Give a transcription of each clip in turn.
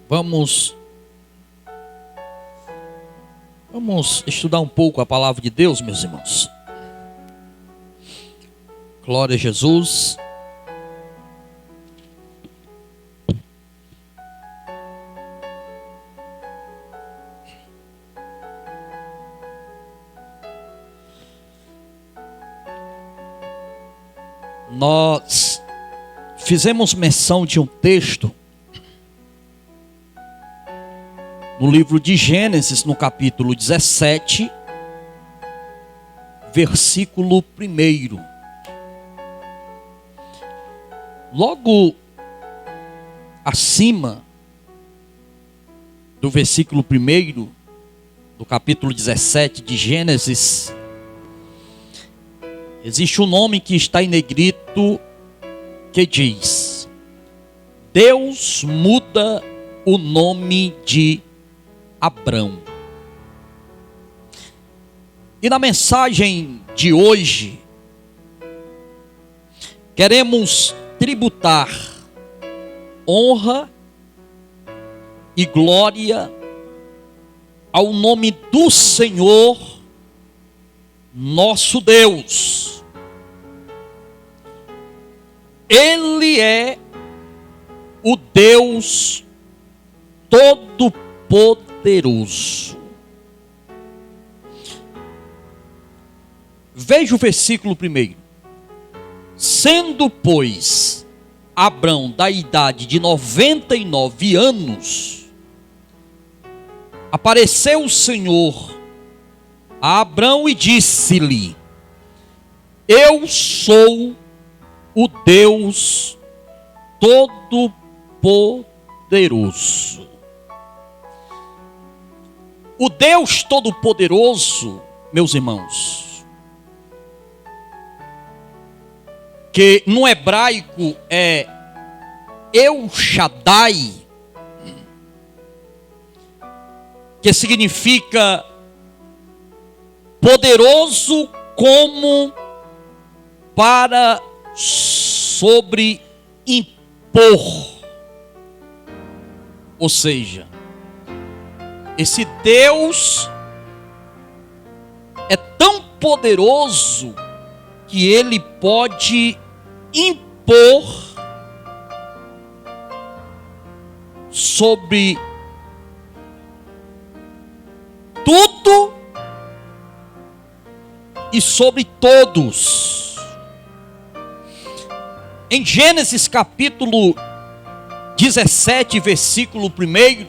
Vamos estudar um pouco a palavra de Deus, meus irmãos. Glória a Jesus. Nós fizemos menção de um texto no livro de Gênesis, no capítulo 17, versículo 1. Logo acima do versículo 1 do capítulo 17 de Gênesis, existe um nome que está em negrito que diz: Deus muda o nome de Abrão. E na mensagem de hoje, queremos tributar honra e glória ao nome do Senhor, nosso Deus. Ele é o Deus Todo-Poderoso. Veja o versículo 1. Sendo, pois, Abrão da idade de 99 anos, apareceu o Senhor a Abrão e disse-lhe: Eu sou o Deus Todo-Poderoso. O Deus Todo-Poderoso, meus irmãos, que no hebraico é El Shaddai, que significa poderoso como para sobreimpor. Ou seja, esse Deus é tão poderoso que ele pode impor sobre tudo e sobre todos. Em Gênesis capítulo 17, versículo 1,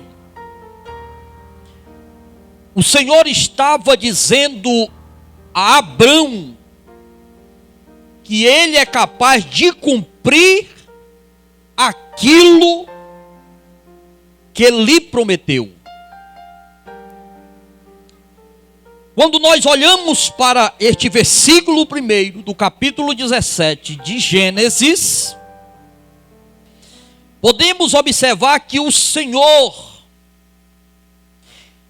o Senhor estava dizendo a Abrão que ele é capaz de cumprir aquilo que lhe prometeu. Quando nós olhamos para este versículo 1 do capítulo 17 de Gênesis, podemos observar que o Senhor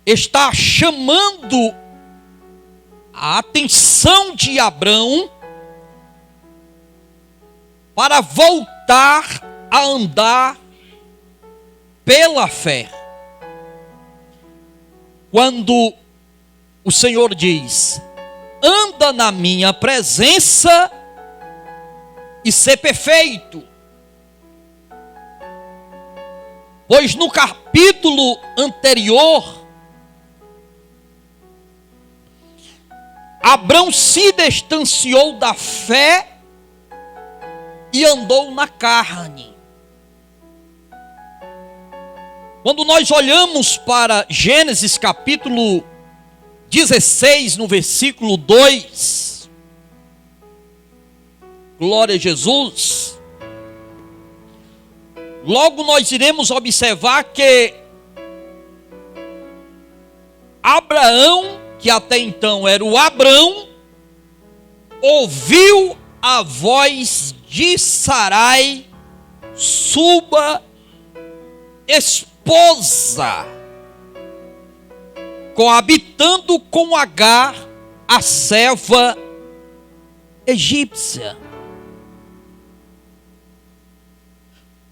está chamando a atenção de Abrão para voltar a andar pela fé. Quando o Senhor diz: anda na minha presença e ser perfeito. Pois no capítulo anterior, Abrão se distanciou da fé e andou na carne. Quando nós olhamos para Gênesis capítulo 16, no versículo 2, glória a Jesus, logo nós iremos observar que Abraão, que até então era o Abrão, ouviu a voz de Sarai, sua esposa, coabitando com Agar, a serva egípcia.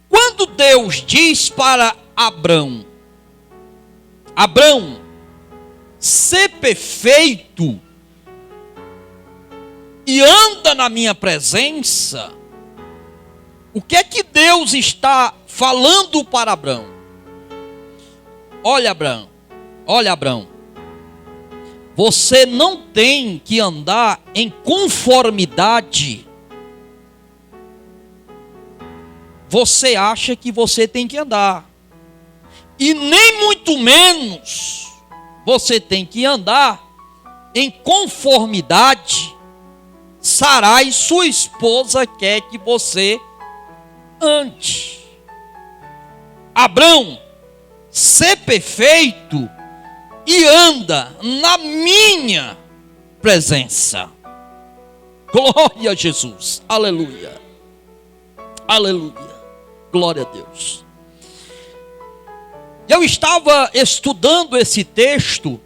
Quando Deus diz para Abrão: Abrão, ser perfeito e anda na minha presença. O que é que Deus está falando para Abrão? Olha, Abrão, você não tem que andar em conformidade. Você acha que você tem que andar. E nem muito menos você tem que andar em conformidade. Sarai, sua esposa, quer que você ande. Abrão, ser perfeito e anda na minha presença. Glória a Jesus. Aleluia. Aleluia. Glória a Deus. Eu estava estudando esse texto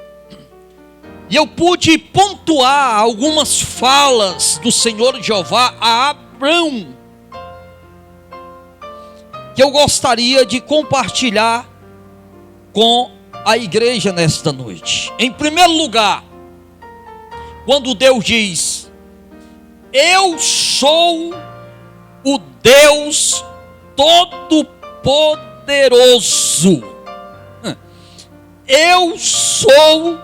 e eu pude pontuar algumas falas do Senhor Jeová a Abrão, que eu gostaria de compartilhar com a igreja nesta noite. Em primeiro lugar, quando Deus diz: eu sou o Deus Todo-Poderoso. Eu sou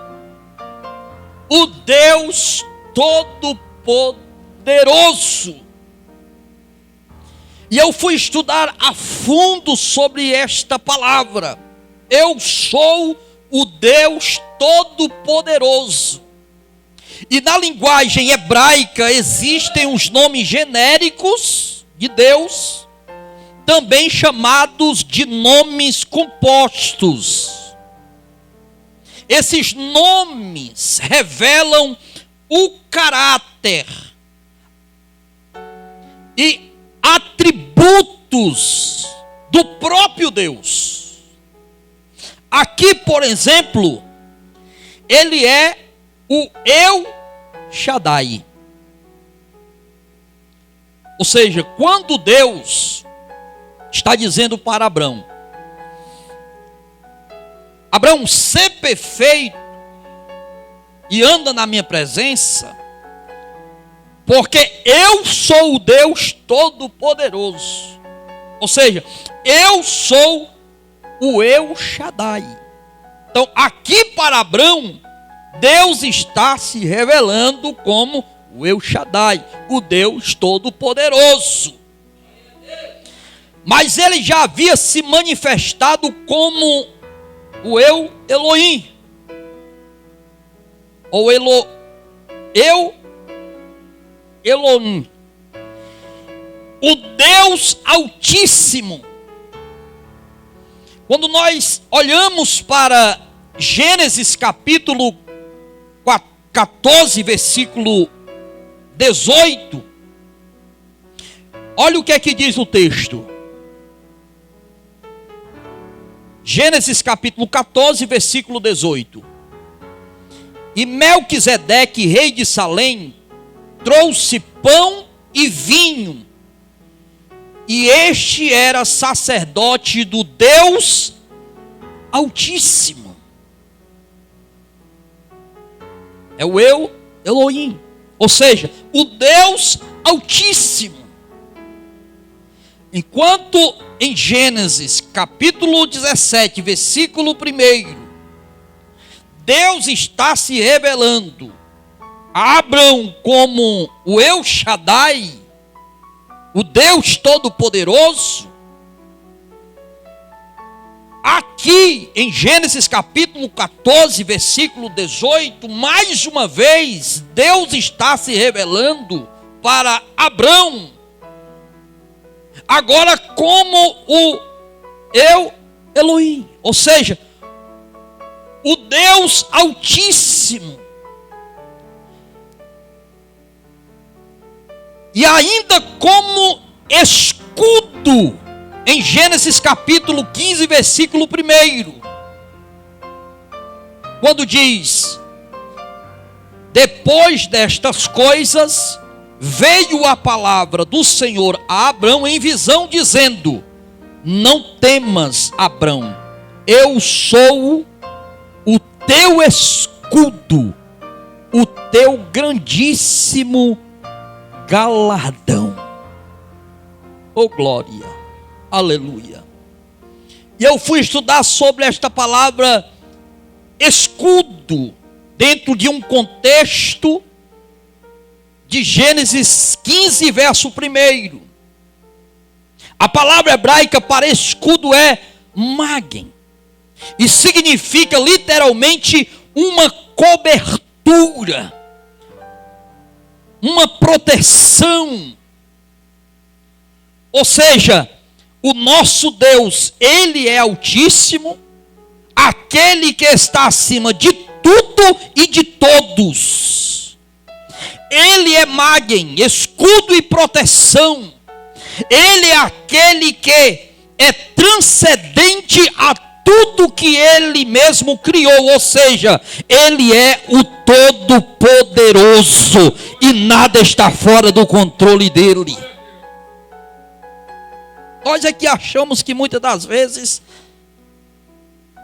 o Deus Todo-Poderoso. E eu fui estudar a fundo sobre esta palavra. Eu sou o Deus Todo-Poderoso. E na linguagem hebraica existem os nomes genéricos de Deus, também chamados de nomes compostos. Esses nomes revelam o caráter e atributos do próprio Deus. Aqui, por exemplo, ele é o El Shaddai. Ou seja, quando Deus está dizendo para Abrão: Abrão, ser perfeito e anda na minha presença, porque eu sou o Deus Todo-Poderoso. Ou seja, eu sou o El Shaddai. Então, aqui para Abrão, Deus está se revelando como o El Shaddai, o Deus Todo-Poderoso. Mas ele já havia se manifestado como o Eu Elohim, ou Elohim, o Deus Altíssimo. Quando nós olhamos para Gênesis capítulo 14, versículo 18, olha o que é que diz o texto. Gênesis capítulo 14, versículo 18. E Melquisedeque, rei de Salém, trouxe pão e vinho, e este era sacerdote do Deus Altíssimo. É o Eu Elohim, ou seja, o Deus Altíssimo. Enquanto em Gênesis capítulo 17, versículo 1, Deus está se revelando a Abrão como o El Shaddai, o Deus Todo-Poderoso. Aqui em Gênesis capítulo 14, versículo 18, mais uma vez, Deus está se revelando para Abrão, agora como o Eu Elohim, ou seja, o Deus Altíssimo. E ainda como escudo, em Gênesis capítulo 15, versículo 1, quando diz: depois destas coisas, veio a palavra do Senhor a Abrão em visão, dizendo: não temas, Abrão, eu sou teu escudo, o teu grandíssimo galardão. Oh glória, aleluia. E eu fui estudar sobre esta palavra escudo, dentro de um contexto de Gênesis 15, verso 1. A palavra hebraica para escudo é magen, e significa literalmente uma cobertura, uma proteção. Ou seja, o nosso Deus, Ele é altíssimo, aquele que está acima de tudo e de todos. Ele é magen, escudo e proteção. Ele é aquele que é transcendente a tudo que Ele mesmo criou. Ou seja, Ele é o Todo-Poderoso e nada está fora do controle dEle. Nós é que achamos que muitas das vezes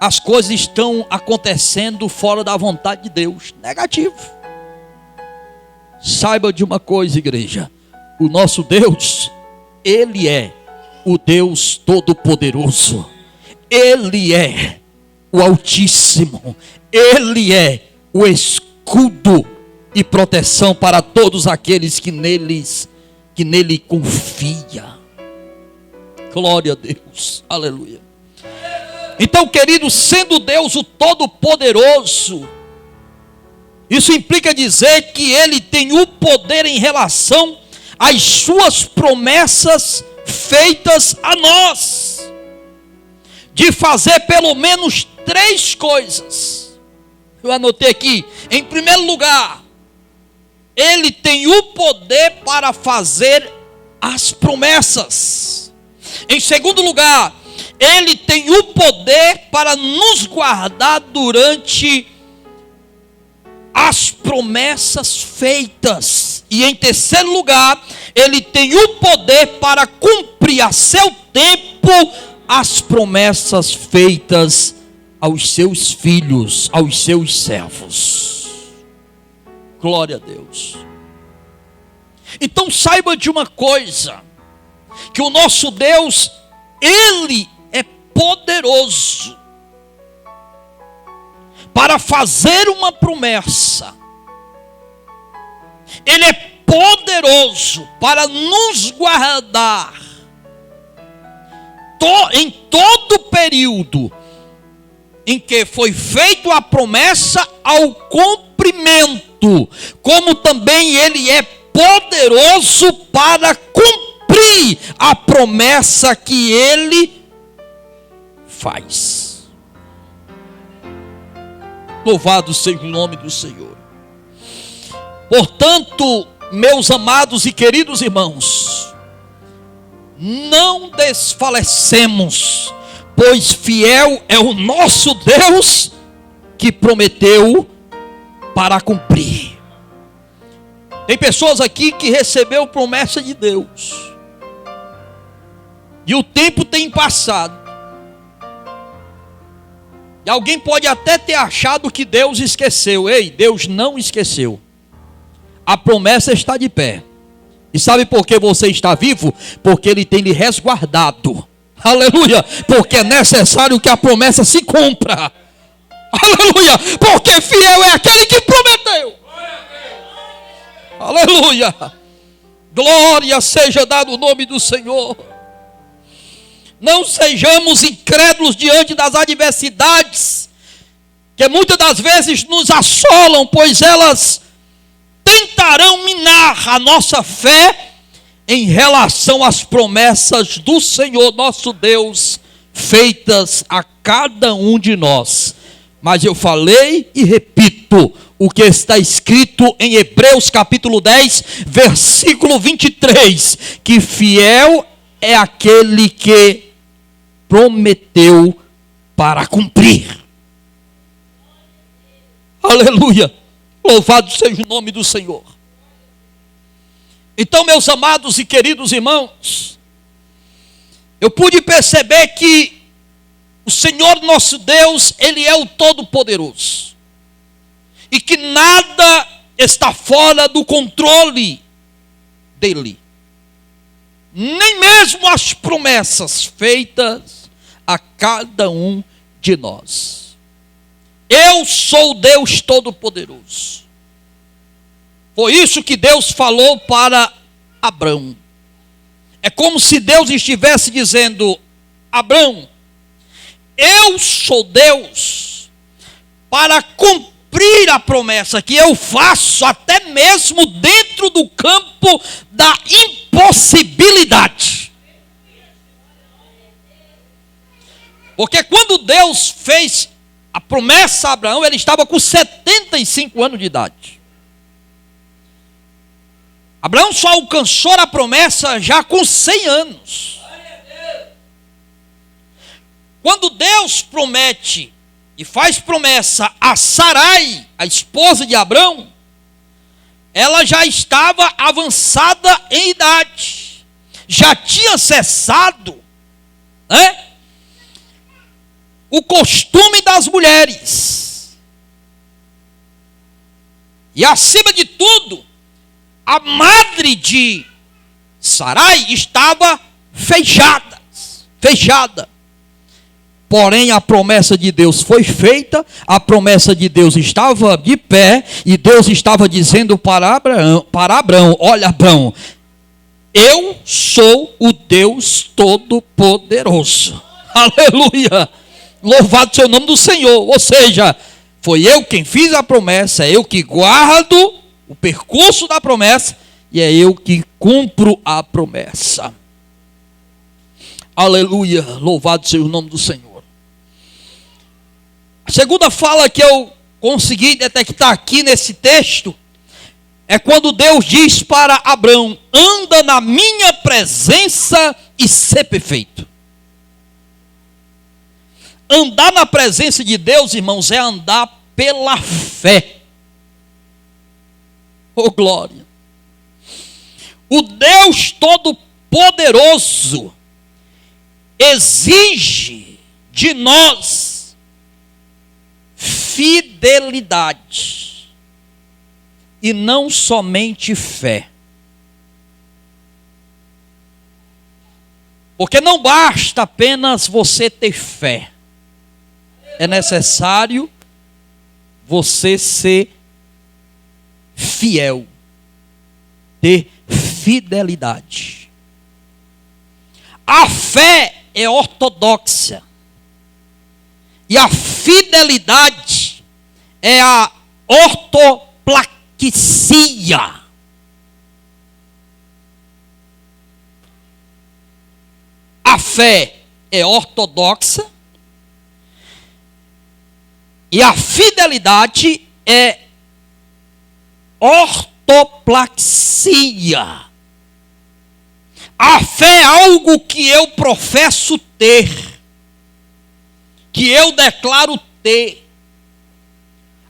as coisas estão acontecendo fora da vontade de Deus. Negativo. Saiba de uma coisa, igreja: o nosso Deus, Ele é o Deus Todo-Poderoso. Ele é o Altíssimo. Ele é o escudo e proteção para todos aqueles que nele confia. Glória a Deus, aleluia. Então, querido, sendo Deus o Todo-Poderoso, isso implica dizer que Ele tem o poder em relação às suas promessas feitas a nós, de fazer pelo menos 3 coisas. Eu anotei aqui. Em primeiro lugar, Ele tem o poder para fazer as promessas. Em segundo lugar, Ele tem o poder para nos guardar durante as promessas feitas. E em terceiro lugar, Ele tem o poder para cumprir a seu tempo as promessas feitas aos seus filhos, aos seus servos. Glória a Deus. Então saiba de uma coisa, que o nosso Deus, Ele é poderoso para fazer uma promessa. Ele é poderoso para nos guardar em todo o período em que foi feita a promessa ao cumprimento, como também Ele é poderoso para cumprir a promessa que Ele faz. Louvado seja o nome do Senhor. Portanto, meus amados e queridos irmãos, não desfalecemos, pois fiel é o nosso Deus que prometeu para cumprir. Tem pessoas aqui que recebeu promessa de Deus, e o tempo tem passado, e alguém pode até ter achado que Deus esqueceu. Ei, Deus não esqueceu. A promessa está de pé. E sabe por que você está vivo? Porque Ele tem lhe resguardado. Aleluia. Porque é necessário que a promessa se cumpra. Aleluia. Porque fiel é aquele que prometeu. Aleluia. Glória seja dado o nome do Senhor. Não sejamos incrédulos diante das adversidades que muitas das vezes nos assolam, pois elas tentarão minar a nossa fé em relação às promessas do Senhor nosso Deus, feitas a cada um de nós. Mas eu falei e repito o que está escrito em Hebreus capítulo 10, versículo 23, que fiel é aquele que prometeu para cumprir. Aleluia. Louvado seja o nome do Senhor. Então, meus amados e queridos irmãos, eu pude perceber que o Senhor nosso Deus, Ele é o Todo-Poderoso. e que nada está fora do controle dele. Nem mesmo as promessas feitas a cada um de nós. Eu sou Deus Todo-Poderoso. Foi isso que Deus falou para Abrão. É como se Deus estivesse dizendo: Abrão, eu sou Deus para cumprir a promessa que eu faço até mesmo dentro do campo da impossibilidade. Porque quando Deus fez a promessa a Abraão, ele estava com 75 anos de idade. Abraão só alcançou a promessa já com 100 anos. Quando Deus promete e faz promessa a Sarai, a esposa de Abraão, ela já estava avançada em idade. Já tinha cessado, né, o costume das mulheres. E acima de tudo, a madre de Sarai estava fechada. Porém, a promessa de Deus foi feita, a promessa de Deus estava de pé, e Deus estava dizendo para Abraão: olha, Abraão, eu sou o Deus Todo-Poderoso. Aleluia! Louvado seja o nome do Senhor. Ou seja, foi eu quem fiz a promessa, é eu que guardo o percurso da promessa, e é eu que cumpro a promessa. Aleluia! Louvado seja o nome do Senhor. A segunda fala que eu consegui detectar aqui nesse texto é quando Deus diz para Abraão: anda na minha presença e ser perfeito. Andar na presença de Deus, irmãos, é andar pela fé. Oh, glória! O Deus Todo-Poderoso exige de nós fidelidade e não somente fé. Porque não basta apenas você ter fé. É necessário você ser fiel, ter fidelidade. A fé é ortodoxa e a fidelidade é a ortoplaquia. A fé é ortodoxa e a fidelidade é ortoplaxia. A fé é algo que eu professo ter, que eu declaro ter.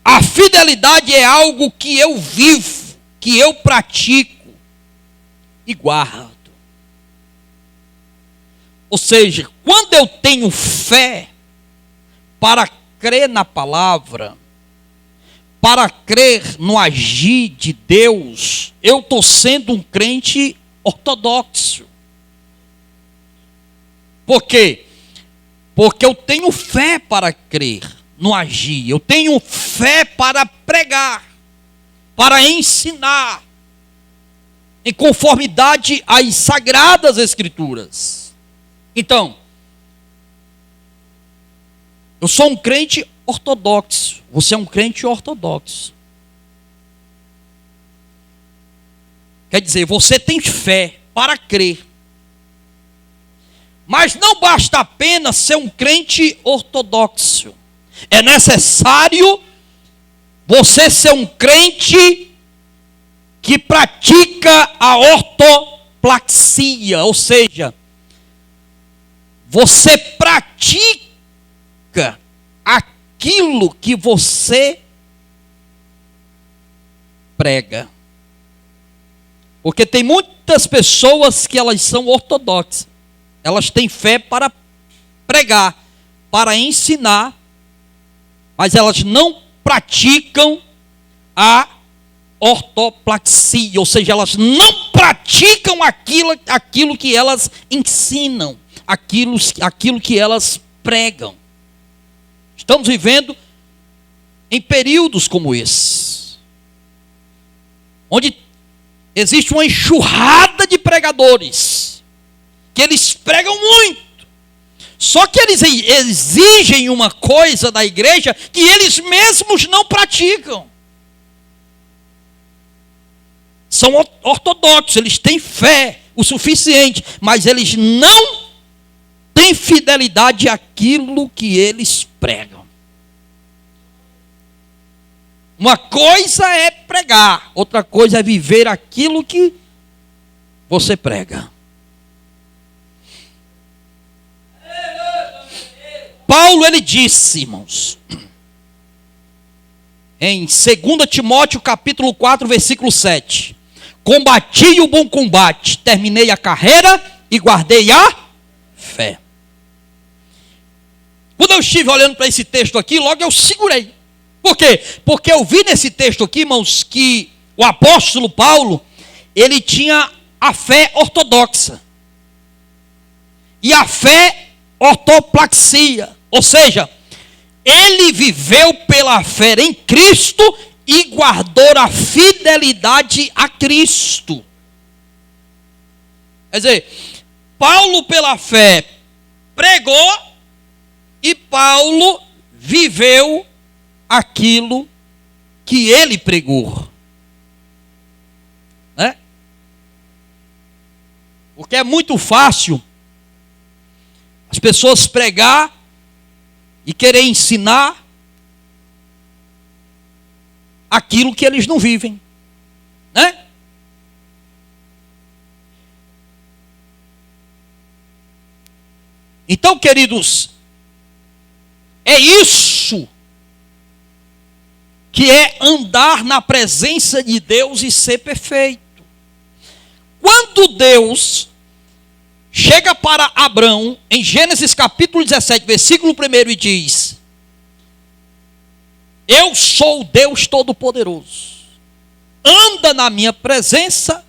A fidelidade é algo que eu vivo, que eu pratico e guardo. Ou seja, quando eu tenho fé para crer na palavra, para crer no agir de Deus, eu estou sendo um crente ortodoxo. Por quê? Porque eu tenho fé para crer no agir, eu tenho fé para pregar, para ensinar, em conformidade às sagradas escrituras. Então, eu sou um crente ortodoxo, você é um crente ortodoxo. Quer dizer, você tem fé para crer. Mas não basta apenas ser um crente ortodoxo. É necessário você ser um crente que pratica a ortoplaxia, ou seja, você pratica aquilo que você prega. Porque tem muitas pessoas que elas são ortodoxas. Elas têm fé para pregar, para ensinar, mas elas não praticam a ortoplaxia, ou seja, elas não praticam aquilo que elas ensinam, aquilo que elas pregam. Estamos vivendo em períodos como esse, onde existe uma enxurrada de pregadores, que eles pregam muito, só que eles exigem uma coisa da igreja que eles mesmos não praticam. São ortodoxos, eles têm fé o suficiente, mas eles não têm fidelidade àquilo que eles pregam. Uma coisa é pregar, outra coisa é viver aquilo que você prega. Paulo, ele disse, irmãos, em 2 Timóteo capítulo 4, versículo 7, combati o bom combate, terminei a carreira e guardei a fé. Quando eu estive olhando para esse texto aqui, logo eu segurei. Por quê? Porque eu vi nesse texto aqui, irmãos, que o apóstolo Paulo, ele tinha a fé ortodoxa. E a fé ortoplaxia. Ou seja, ele viveu pela fé em Cristo e guardou a fidelidade a Cristo. Quer dizer, Paulo pela fé pregou e Paulo viveu aquilo que ele pregou. Né? Porque é muito fácil as pessoas pregar e querer ensinar aquilo que eles não vivem, né? Então, queridos, é isso que é andar na presença de Deus e ser perfeito. Quando Deus chega para Abrão, em Gênesis capítulo 17, versículo 1, e diz: eu sou o Deus Todo-Poderoso, anda na minha presença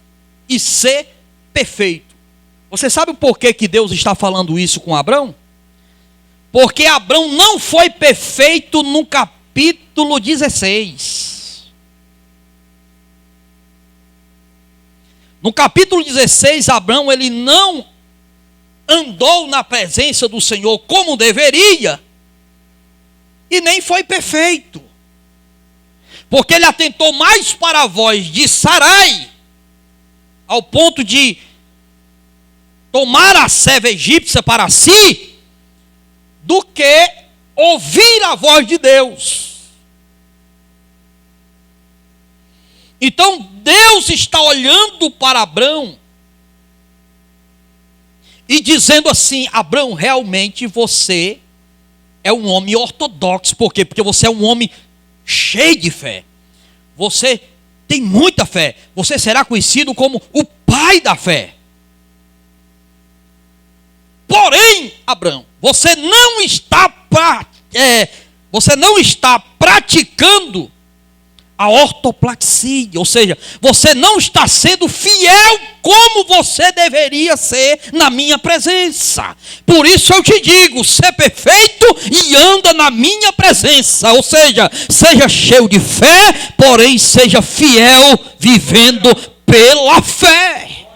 e ser perfeito. Você sabe o porquê que Deus está falando isso com Abrão? Porque Abrão não foi perfeito no capítulo 16. No capítulo 16, Abrão, ele não andou na presença do Senhor como deveria, e nem foi perfeito, porque ele atentou mais para a voz de Sarai, ao ponto de tomar a serva egípcia para si, do que ouvir a voz de Deus. Então Deus está olhando para Abrão e dizendo assim: Abrão, realmente você é um homem ortodoxo. Por quê? Porque você é um homem cheio de fé. Você tem muita fé. Você será conhecido como o pai da fé. Porém, Abrão, você não está praticando a ortoplaxia, ou seja, você não está sendo fiel como você deveria ser na minha presença. Por isso eu te digo, ser perfeito e anda na minha presença, ou seja, seja cheio de fé, porém seja fiel vivendo pela fé.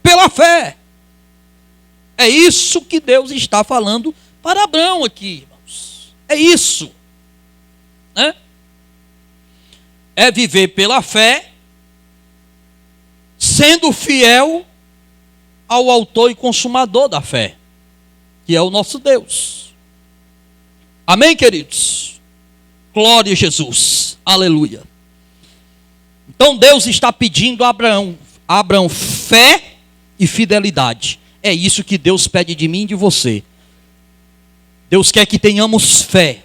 Pela fé. É isso que Deus está falando para Abrão aqui, irmãos. É isso, né? É viver pela fé, sendo fiel ao autor e consumador da fé, que é o nosso Deus. Amém, queridos? Glória a Jesus. Aleluia. Então Deus está pedindo a Abraão fé e fidelidade. É isso que Deus pede de mim e de você. Deus quer que tenhamos fé.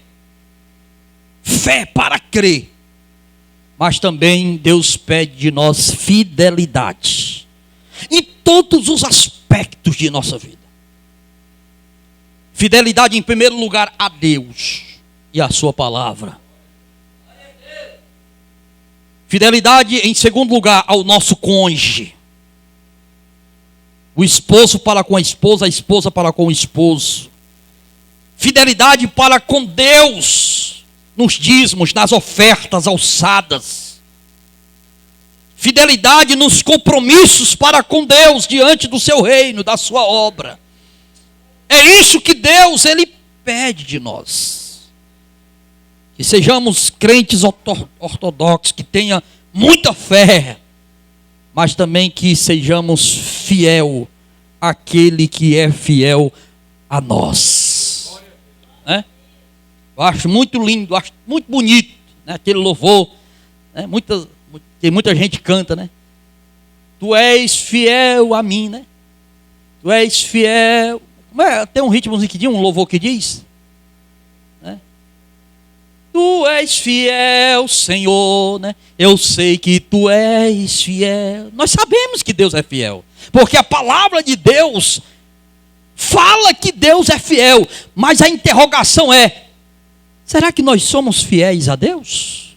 Fé para crer. Mas também Deus pede de nós fidelidade em todos os aspectos de nossa vida. Fidelidade em primeiro lugar a Deus e a sua palavra. Fidelidade, em segundo lugar, ao nosso cônjuge. O esposo para com a esposa para com o esposo. Fidelidade para com Deus, nos dízimos, nas ofertas alçadas. Fidelidade nos compromissos para com Deus, diante do seu reino, da sua obra. É isso que Deus, Ele pede de nós. Que sejamos crentes ortodoxos, que tenha muita fé, mas também que sejamos fiel àquele que é fiel a nós. Né? Eu acho muito lindo, acho muito bonito, né? Aquele louvor, né? Muita gente canta, né? Tu és fiel a mim, né? Tu és fiel. Tem um ritmozinho que diz, um louvor que diz, né? Tu és fiel, Senhor, né? Eu sei que tu és fiel. Nós sabemos que Deus é fiel, porque a palavra de Deus fala que Deus é fiel, mas a interrogação é: será que nós somos fiéis a Deus?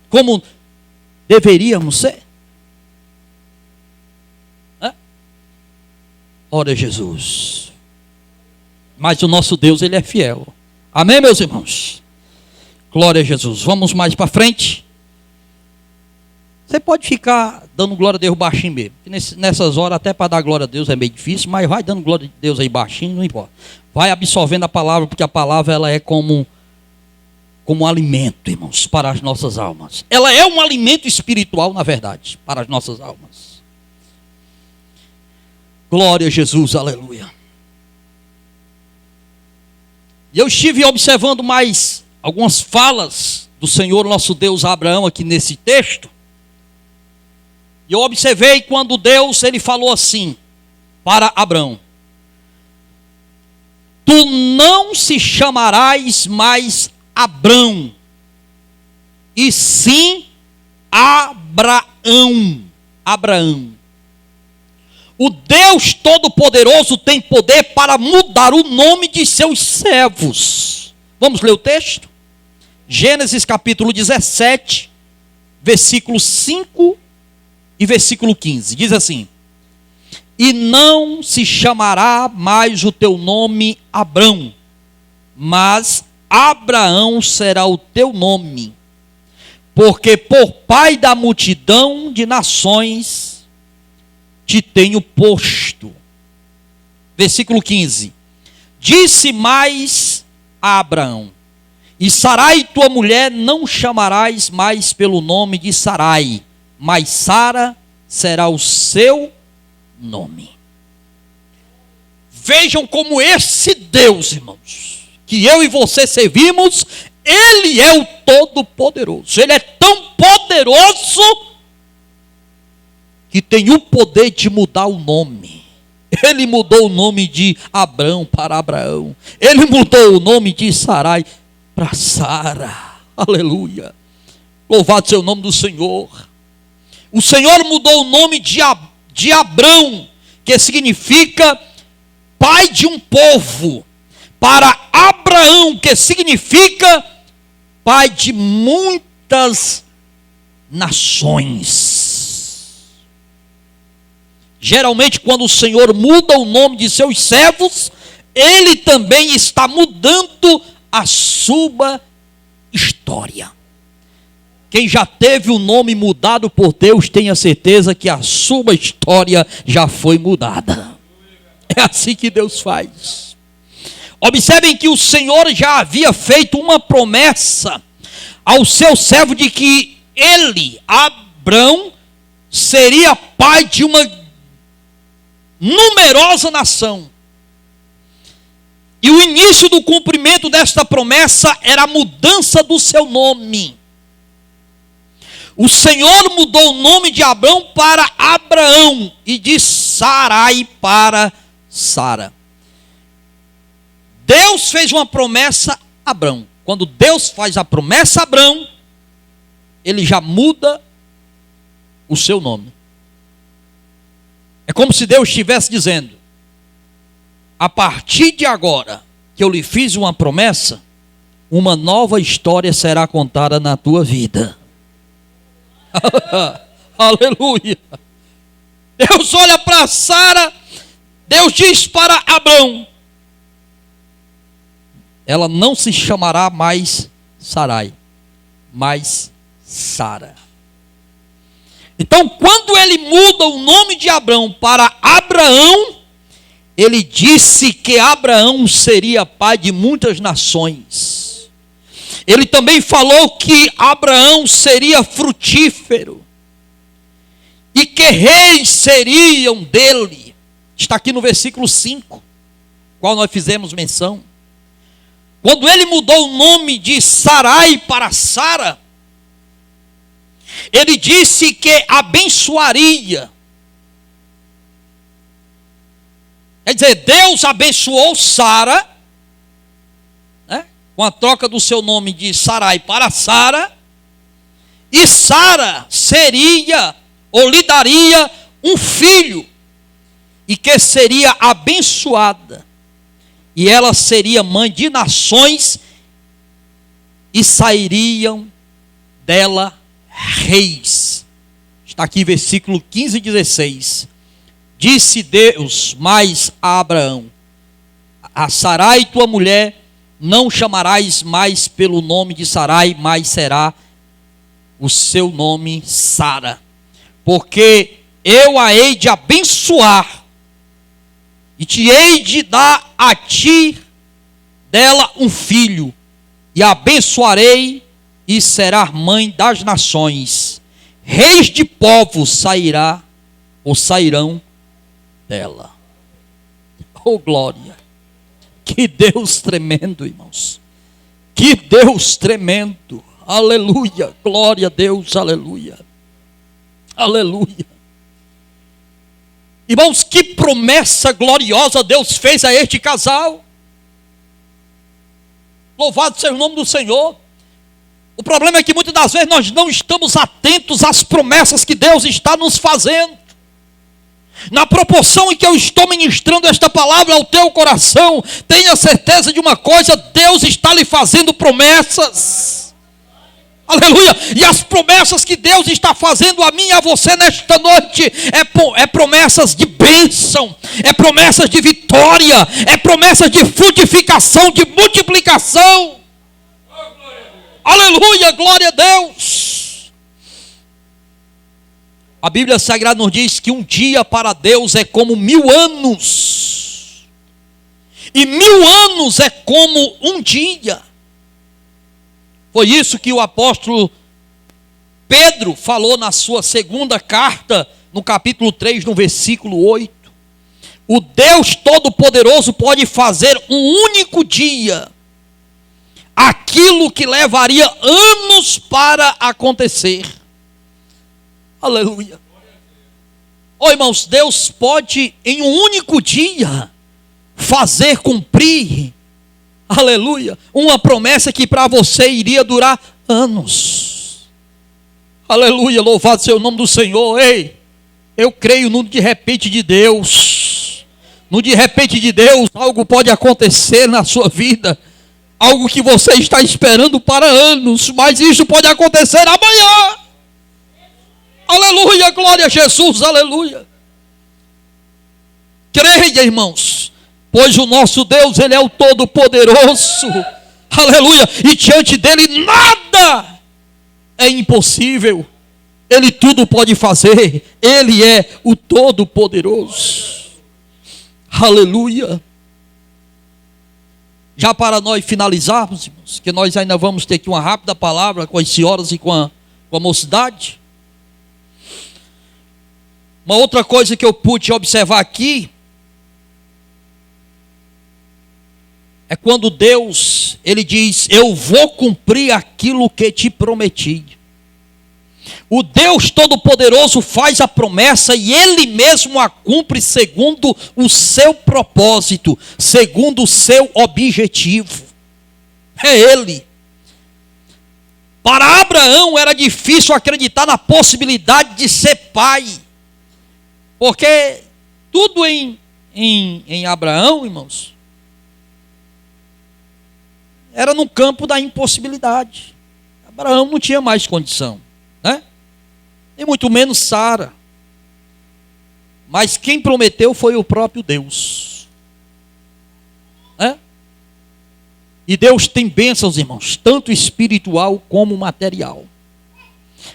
Como deveríamos ser? Ora, Jesus. Mas o nosso Deus, Ele é fiel. Amém, meus irmãos? Glória a Jesus. Vamos mais para frente. Você pode ficar dando glória a Deus baixinho mesmo. Nessas horas, até para dar glória a Deus é meio difícil, mas vai dando glória a Deus aí baixinho, não importa. Vai absorvendo a palavra, porque a palavra ela é como um alimento, irmãos, para as nossas almas. Ela é um alimento espiritual, na verdade, para as nossas almas. Glória a Jesus, aleluia. E eu estive observando mais algumas falas do Senhor nosso Deus a Abraão aqui nesse texto. E eu observei quando Deus, Ele falou assim para Abraão: tu não se chamarás mais Abrão, e sim Abraão. Abraão. O Deus Todo-Poderoso tem poder para mudar o nome de seus servos. Vamos ler o texto? Gênesis capítulo 17, versículo 5 e versículo 15. Diz assim: e não se chamará mais o teu nome Abrão, mas Abraão será o teu nome, porque por pai da multidão de nações te tenho posto. Versículo 15. Disse mais a Abraão: e Sarai tua mulher não chamarás mais pelo nome de Sarai, mas Sara será o seu nome. Vejam como esse Deus, irmãos, que eu e você servimos, Ele é o Todo-Poderoso. Ele é tão poderoso que tem o poder de mudar o nome. Ele mudou o nome de Abrão para Abraão. Ele mudou o nome de Sarai para Sara. Aleluia. Louvado seja o nome do Senhor. O Senhor mudou o nome de Abrão, que significa pai de um povo, para Abraão, que significa pai de muitas nações. Geralmente, quando o Senhor muda o nome de seus servos, Ele também está mudando a sua história. Quem já teve o nome mudado por Deus, tenha certeza que a sua história já foi mudada. É assim que Deus faz. Observem que o Senhor já havia feito uma promessa ao seu servo de que ele, Abrão, seria pai de uma numerosa nação. E o início do cumprimento desta promessa era a mudança do seu nome. O Senhor mudou o nome de Abrão para Abraão e de Sarai para Sara. Deus fez uma promessa a Abrão. Quando Deus faz a promessa a Abrão, Ele já muda o seu nome. É como se Deus estivesse dizendo: a partir de agora que eu lhe fiz uma promessa, uma nova história será contada na tua vida. Aleluia. Deus olha para Sara, Deus diz para Abrão: ela não se chamará mais Sarai, mas Sara. Então, quando ele muda o nome de Abrão para Abraão, ele disse que Abraão seria pai de muitas nações. Ele também falou que Abraão seria frutífero e que reis seriam dele. Está aqui no versículo 5, qual nós fizemos menção. Quando ele mudou o nome de Sarai para Sara, ele disse que abençoaria. Quer dizer, Deus abençoou Sara, né, com a troca do seu nome de Sarai para Sara, e Sara seria, ou lhe daria, um filho, e que seria abençoada, e ela seria mãe de nações, e sairiam dela reis. Está aqui versículo 15 e 16. Disse Deus mais a Abraão: a Sarai tua mulher não chamarás mais pelo nome de Sarai, mas será o seu nome Sara, porque eu a hei de abençoar, e te hei de dar a ti dela um filho, e a abençoarei, e será mãe das nações. Reis de povos sairão dela. Oh glória! Que Deus tremendo, irmãos! Que Deus tremendo! Aleluia! Glória a Deus! Aleluia! Aleluia! Irmãos, que promessa gloriosa Deus fez a este casal! Louvado seja o nome do Senhor! O problema é que muitas das vezes nós não estamos atentos às promessas que Deus está nos fazendo. Na proporção em que eu estou ministrando esta palavra ao teu coração, tenha certeza de uma coisa: Deus está lhe fazendo promessas. Aleluia! E as promessas que Deus está fazendo a mim e a você nesta noite é promessas de bênção, é promessas de vitória, é promessas de frutificação, de multiplicação. Aleluia, glória a Deus. A Bíblia Sagrada nos diz que um dia para Deus é como 1000 anos, e 1000 anos é como um dia. Foi isso que o apóstolo Pedro falou na sua segunda carta, no capítulo 3, no versículo 8. O Deus Todo-Poderoso pode fazer um único dia aquilo que levaria anos para acontecer. Aleluia. Oh, irmãos, Deus pode em um único dia fazer cumprir, aleluia, uma promessa que para você iria durar anos. Aleluia, louvado seja o nome do Senhor. Ei, eu creio no de repente de Deus. No de repente de Deus, algo pode acontecer na sua vida. Algo que você está esperando para anos, mas isso pode acontecer amanhã. Aleluia, glória a Jesus, aleluia. Creia, irmãos, pois o nosso Deus, Ele é o Todo-Poderoso. Aleluia, e diante dEle nada é impossível. Ele tudo pode fazer. Ele é o Todo-Poderoso. Aleluia. Já para nós finalizarmos, irmãos, que nós ainda vamos ter aqui uma rápida palavra com as senhoras e com a mocidade. Uma outra coisa que eu pude observar aqui é quando Deus, Ele diz: eu vou cumprir aquilo que te prometi. O Deus Todo-Poderoso faz a promessa e Ele mesmo a cumpre segundo o seu propósito, segundo o seu objetivo. É Ele. Para Abraão era difícil acreditar na possibilidade de ser pai, porque tudo em Abraão, irmãos, era no campo da impossibilidade. Abraão não tinha mais condição, né? E muito menos Sara. Mas quem prometeu foi o próprio Deus, né? E Deus tem bênçãos, irmãos, tanto espiritual como material.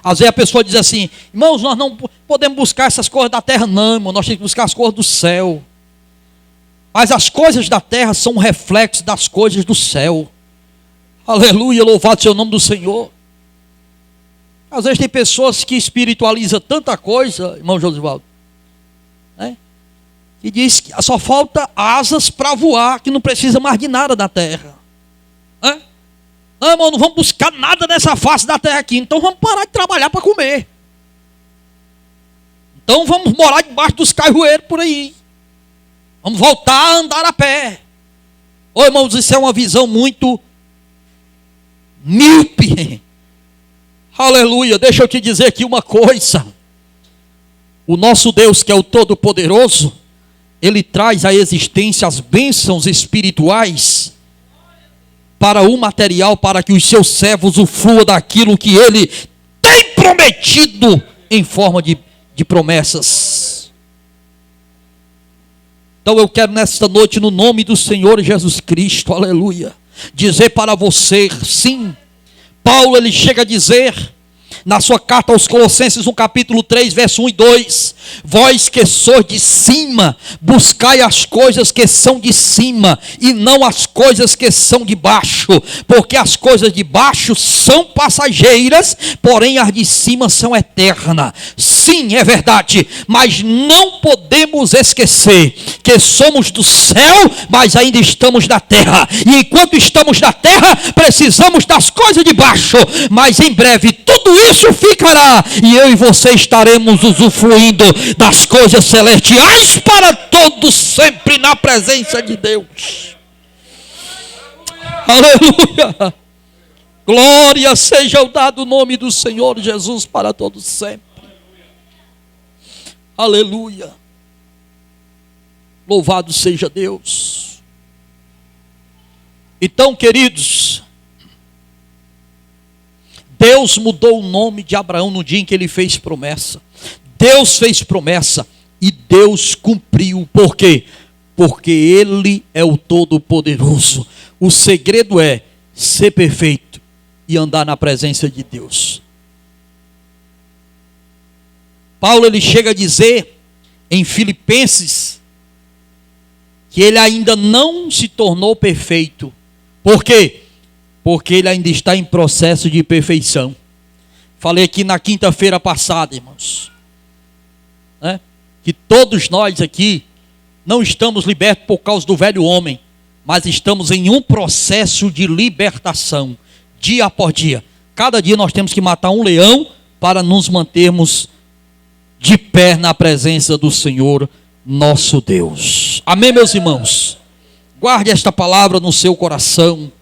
Às vezes a pessoa diz assim: irmãos, nós não podemos buscar essas coisas da terra, não, irmão, nós temos que buscar as coisas do céu. Mas as coisas da terra são um reflexo das coisas do céu. Aleluia, louvado seja o nome do Senhor. Às vezes tem pessoas que espiritualizam tanta coisa, irmão Josivaldo, né? Que diz que só falta asas para voar, que não precisa mais de nada da terra. Né? Não, irmão, não vamos buscar nada nessa face da terra aqui, então vamos parar de trabalhar para comer. Então vamos morar debaixo dos cajueiros por aí. Vamos voltar a andar a pé. Ô irmãos, isso é uma visão muito míope. Aleluia, deixa eu te dizer aqui uma coisa. O nosso Deus, que é o Todo-Poderoso, Ele traz à existência as bênçãos espirituais para o material, para que os seus servos usufruam daquilo que Ele tem prometido em forma de promessas. Então eu quero nesta noite, no nome do Senhor Jesus Cristo, aleluia, dizer para você, sim, Paulo ele chega a dizer, na sua carta aos Colossenses, no capítulo 3, verso 1 e 2, vós que sois de cima, buscai as coisas que são de cima, e não as coisas que são de baixo, porque as coisas de baixo são passageiras, porém as de cima são eternas. Sim, é verdade, mas não podemos esquecer que somos do céu, mas ainda estamos na terra, e enquanto estamos na terra, precisamos das coisas de baixo, mas em breve tudo isso ficará, e eu e você estaremos usufruindo das coisas celestiais para todos sempre na presença de Deus. Aleluia, glória seja o dado nome do Senhor Jesus para todos sempre. Aleluia, louvado seja Deus. Então, queridos, Deus mudou o nome de Abraão no dia em que ele fez promessa. Deus fez promessa e Deus cumpriu. Por quê? Porque Ele é o Todo-Poderoso. O segredo é ser perfeito e andar na presença de Deus. Paulo ele chega a dizer em Filipenses que ele ainda não se tornou perfeito. Por quê? Porque ele ainda está em processo de perfeição. Falei aqui na quinta-feira passada, irmãos, né, que todos nós aqui não estamos libertos por causa do velho homem, mas estamos em um processo de libertação, dia após dia. Cada dia nós temos que matar um leão para nos mantermos de pé na presença do Senhor, nosso Deus. Amém, meus irmãos? Guarde esta palavra no seu coração.